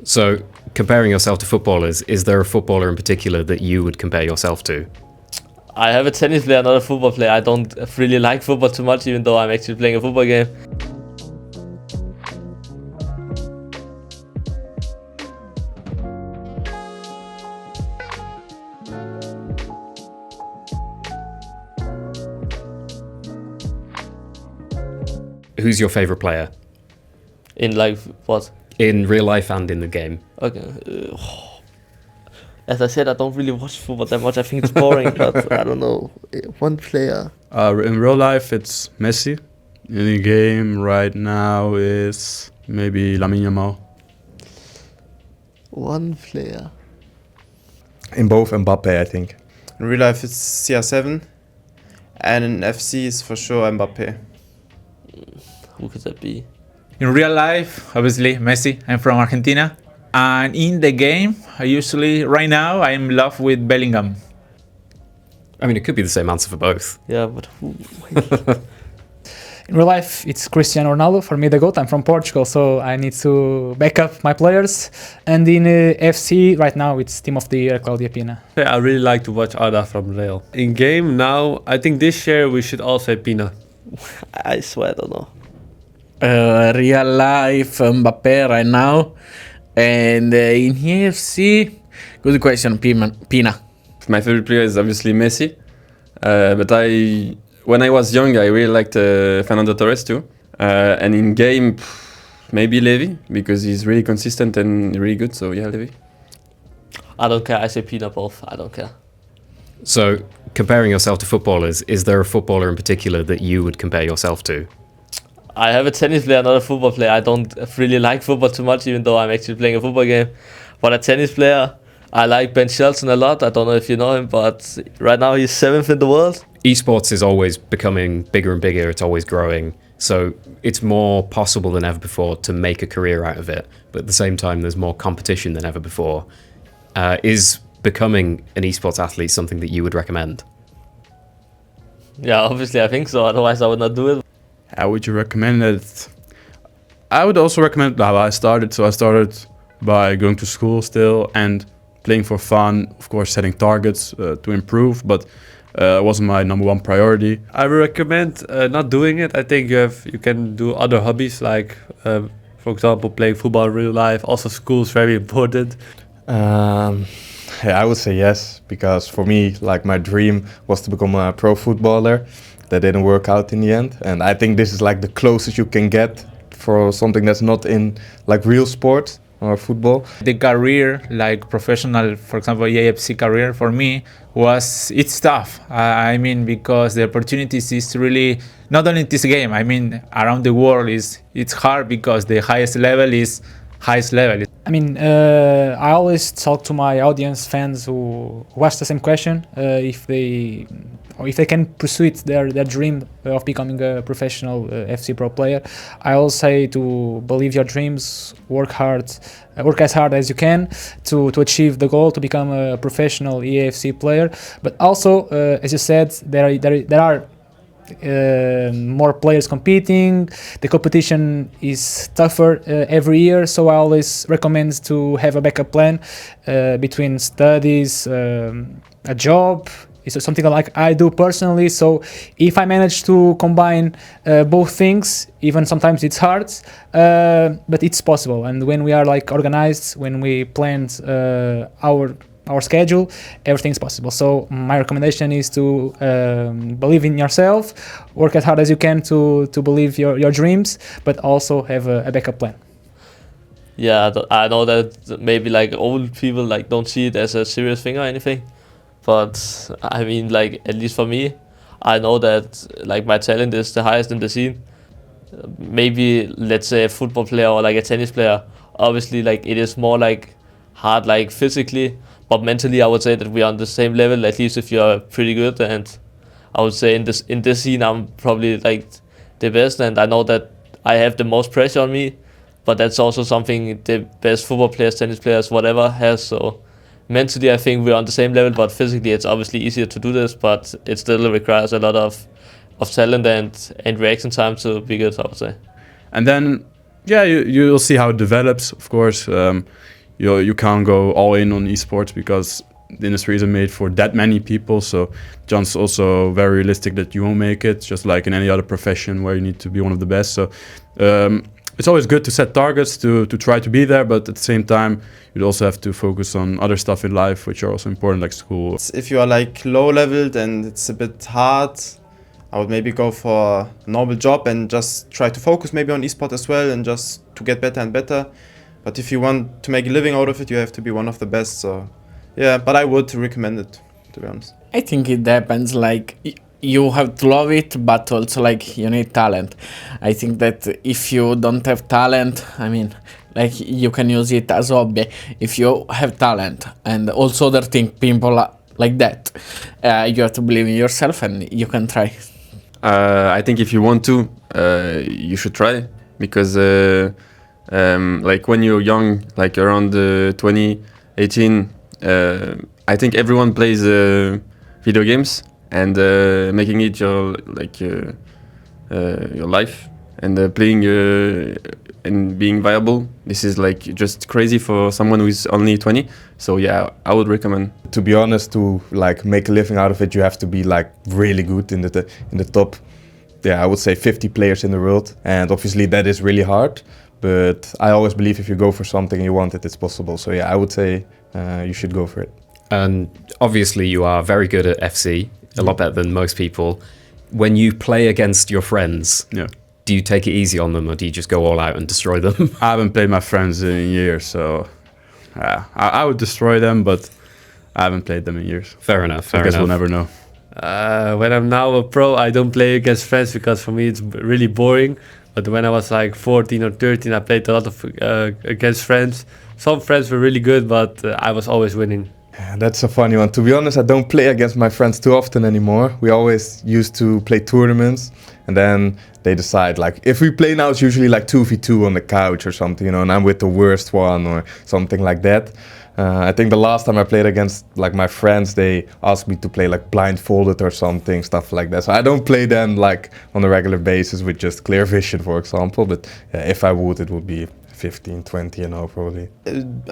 So, comparing yourself to footballers, is there a footballer in particular that you would compare yourself to? I have a tennis player, not a football player. I don't really like football too much, even though I'm actually playing a football game. Who's your favorite player? In like what? In real life and in the game. Okay. As I said, I don't really watch football that much. I think it's boring, but I don't know. One player. In real life, it's Messi. In the game right now is maybe Lamine Yamal. One player. In both Mbappe, I think. In real life, it's CR7. And in FC, it's for sure Mbappe. Who could that be? In real life, obviously, Messi. I'm from Argentina. And in the game, right now, I'm in love with Bellingham. I mean, it could be the same answer for both. Yeah, but who? In real life, it's Cristiano Ronaldo. For me, the GOAT. I'm from Portugal, so I need to back up my players. And in FC, right now, it's Team of the Year, Claudia Pina. I really like to watch Arda from Real. In game now, I think this year we should all say Pina. I swear I don't know. Real life, Mbappe right now. And in EFC, good question, Pina. My favorite player is obviously Messi. But when I was young, I really liked Fernando Torres too. And in game, maybe Levi, because he's really consistent and really good. So yeah, Levi. I don't care. I say Pina both. I don't care. So, comparing yourself to footballers, is there a footballer in particular that you would compare yourself to? I have a tennis player, not a football player. I don't really like football too much, even though I'm actually playing a football game. But a tennis player, I like Ben Shelton a lot. I don't know if you know him, but right now he's 7th in the world. Esports is always becoming bigger and bigger. It's always growing. So it's more possible than ever before to make a career out of it. But at the same time, there's more competition than ever before. Is becoming an esports athlete something that you would recommend? Yeah, obviously I think so. Otherwise I would not do it. How would you recommend it? I would also recommend how I started. So I started by going to school still and playing for fun, of course setting targets to improve, but it wasn't my #1 priority. I would recommend not doing it. I think you can do other hobbies like, for example, playing football in real life. Also, school is very important. I would say yes, because for me, like my dream was to become a pro footballer. That didn't work out in the end, and I think this is like the closest you can get for something that's not in like real sport or football. The career, like professional, for example, EAFC career for me it's tough. I mean, because the opportunities is really not only in this game. I mean, around the world it's hard because the highest level is highest level. I mean, I always talk to my audience, fans who ask the same question, if they can pursue their dream of becoming a professional FC Pro player. I always say to believe your dreams, work as hard as you can to achieve the goal to become a professional EAFC player. But also, as you said, there are more players competing. The competition is tougher every year, so I always recommend to have a backup plan between studies, a job. It's something like I do personally. So if I manage to combine both things, even sometimes it's hard, but it's possible. And when we are like organized, when we planned our schedule, everything's possible. So my recommendation is to believe in yourself, work as hard as you can to believe your dreams, but also have a backup plan. Yeah, I know that maybe like old people like don't see it as a serious thing or anything, but I mean, like, at least for me, I know that like my talent is the highest in the scene. Maybe let's say a football player or like a tennis player, obviously like it is more like hard like physically, but mentally I would say that we are on the same level, at least if you're pretty good. And I would say in this scene I'm probably like the best, and I know that I have the most pressure on me, but that's also something the best football players, tennis players, whatever has. So mentally I think we're on the same level, but physically it's obviously easier to do this, but it still requires a lot of talent and reaction time to be good, I would say. And then Yeah, you'll see how it develops. Of course, you can't go all in on esports because the industry isn't made for that many people. So John's also very realistic that you won't make it, just like in any other profession where you need to be one of the best. So it's always good to set targets to try to be there, but at the same time, you'd also have to focus on other stuff in life, which are also important, like school. If you are like low leveled and it's a bit hard, I would maybe go for a normal job and just try to focus maybe on esport as well and just to get better and better. But if you want to make a living out of it, you have to be one of the best. So yeah, but I would recommend it, to be honest. I think it depends, like you have to love it, but also like you need talent. I think that if you don't have talent, I mean, like you can use it as a hobby. If you have talent and also other thing, people like that, you have to believe in yourself and you can try. I think if you want to, you should try, because like when you're young, like around 20, 18, I think everyone plays video games, and making it your life, and playing and being viable. This is like just crazy for someone who is only 20. So yeah, I would recommend. To be honest, to like make a living out of it, you have to be like really good in the top. Yeah, I would say 50 players in the world, and obviously that is really hard. But I always believe if you go for something and you want it, it's possible. So yeah, I would say you should go for it. And obviously you are very good at FC, a lot better than most people. When you play against your friends, do you take it easy on them, or do you just go all out and destroy them? I haven't played my friends in years, so I would destroy them, but I haven't played them in years. Fair enough. I guess we'll never know. When I'm now a pro, I don't play against friends because for me it's really boring. But when I was like 14 or 13, I played a lot of against friends. Some friends were really good, but I was always winning. Yeah, that's a funny one. To be honest, I don't play against my friends too often anymore. We always used to play tournaments, and then they decide, like, if we play now, it's usually like 2v2 on the couch or something, you know, and I'm with the worst one or something like that. I think the last time I played against like my friends, they asked me to play like blindfolded or something, stuff like that. So I don't play them like on a regular basis with just clear vision, for example. But if I would, it would be 15, 20, you know, probably.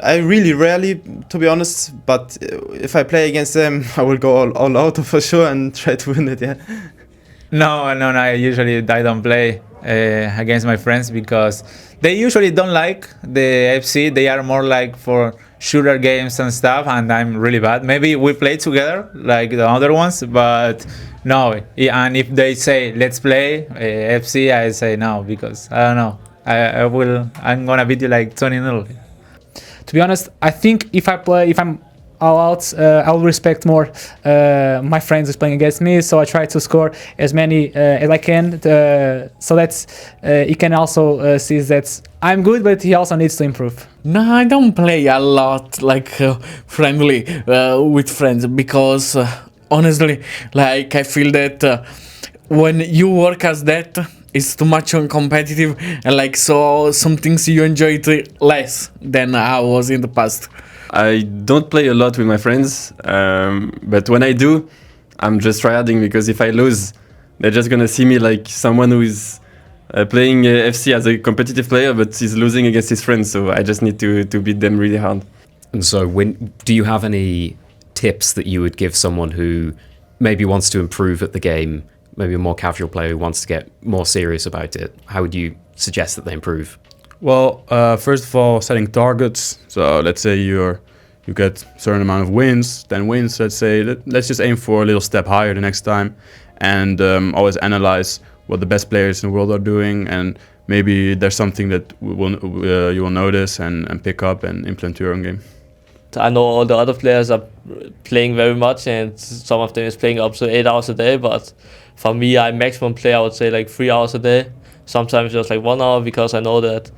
I really rarely, to be honest, but if I play against them, I will go all out for sure and try to win it, yeah. No, I don't play against my friends because they usually don't like the FC. They are more like for shooter games and stuff, and I'm really bad. Maybe we play together like the other ones, but no. And if they say let's play FC, I say no, because I don't know. I'm gonna beat you like 20-0. To be honest, I think if I'm all out, I'll respect more my friends who's playing against me, so I try to score as many as I can, so that he can also see that I'm good, but he also needs to improve. No, I don't play a lot like friendly with friends, because honestly, like I feel that when you work as that, it's too much on competitive, and like so some things you enjoy it less than I was in the past. I don't play a lot with my friends, but when I do, I'm just tryharding, because if I lose, they're just gonna see me like someone who is playing FC as a competitive player, but he's losing against his friends. So I just need to beat them really hard. And so, do you have any tips that you would give someone who maybe wants to improve at the game, maybe a more casual player who wants to get more serious about it? How would you suggest that they improve? Well, first of all, setting targets. So let's say you get a certain amount of wins, 10 wins, let's say. Let's just aim for a little step higher the next time, and always analyze what the best players in the world are doing, and maybe there's something that you will notice and pick up and implement to your own game. I know all the other players are playing very much, and some of them is playing up to 8 hours a day, but for me, I maximum play, I would say, like 3 hours a day. Sometimes just like 1 hour, because I know that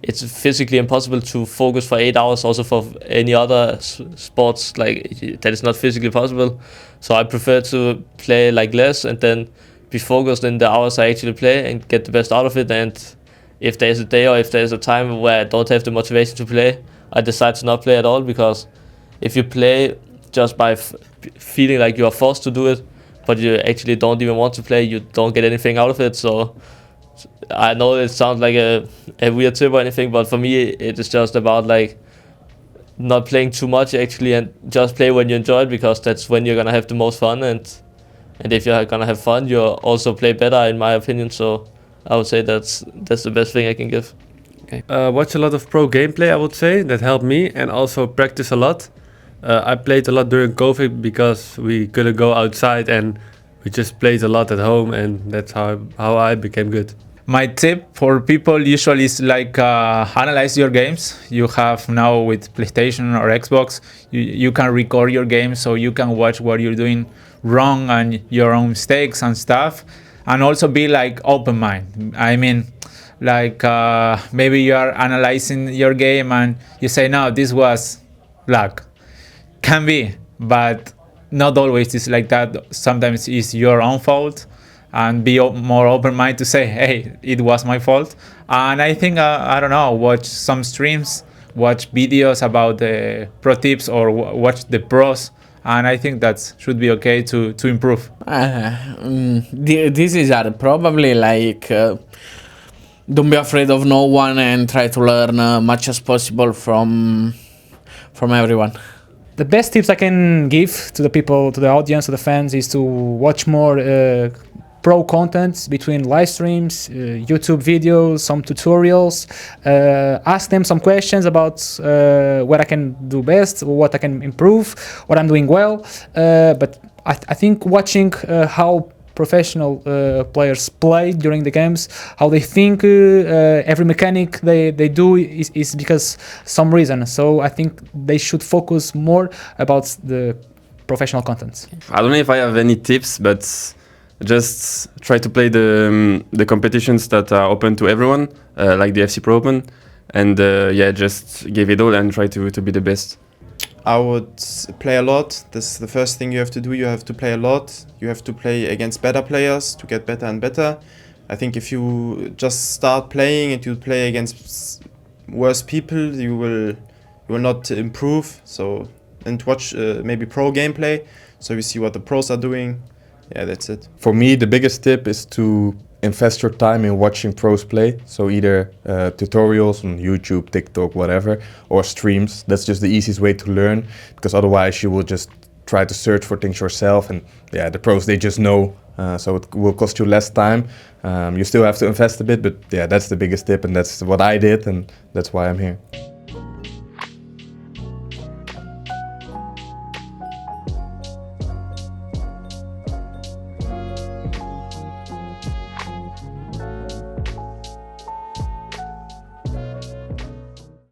it's physically impossible to focus for 8 hours also for any other sports, like that is not physically possible. So I prefer to play like less and then be focused in the hours I actually play and get the best out of it. And if there's a day or if there's a time where I don't have the motivation to play, I decide to not play at all, because if you play just by feeling like you are forced to do it, but you actually don't even want to play, you don't get anything out of it. So I know it sounds like a weird tip or anything, but for me it is just about like not playing too much actually, and just play when you enjoy it, because that's when you're gonna have the most fun, and if you're gonna have fun, you'll also play better, in my opinion. So I would say that's the best thing I can give. Watch a lot of pro gameplay, I would say. That helped me, and also practice a lot. I played a lot during COVID because we couldn't go outside, and we just played a lot at home, and that's how I became good. My tip for people usually is like analyze your games. You have now with PlayStation or Xbox, you can record your game, so you can watch what you're doing wrong and your own mistakes and stuff, and also be like open mind. I mean, like maybe you are analyzing your game and you say, no, this was luck. Can be, but not always is like that. Sometimes it's your own fault, and be more open-minded to say, hey, it was my fault. And I think, I don't know, watch some streams, watch videos about the pro tips, or watch the pros, and I think that should be okay to improve. This is probably like, don't be afraid of no one and try to learn much as possible from everyone. The best tips I can give to the people, to the audience, to the fans, is to watch more pro content between live streams, YouTube videos, some tutorials. Ask them some questions about what I can do best, what I can improve, what I'm doing well. But I think watching how professional players play during the games, how they think, every mechanic they do is because some reason. So I think they should focus more about the professional content. I don't know if I have any tips, but just try to play the competitions that are open to everyone, like the FC Pro Open, and just give it all and try to be the best. I would play a lot. This is the first thing you have to do. You have to play a lot. You have to play against better players to get better and better. I think if you just start playing and you play against worse people, you will not improve. So, and watch maybe pro gameplay, so you see what the pros are doing. Yeah, that's it. For me, the biggest tip is to invest your time in watching pros play. So either tutorials on YouTube, TikTok, whatever, or streams. That's just the easiest way to learn, because otherwise you will just try to search for things yourself. And yeah, the pros, they just know, so it will cost you less time. You still have to invest a bit, but yeah, that's the biggest tip, and that's what I did, and that's why I'm here.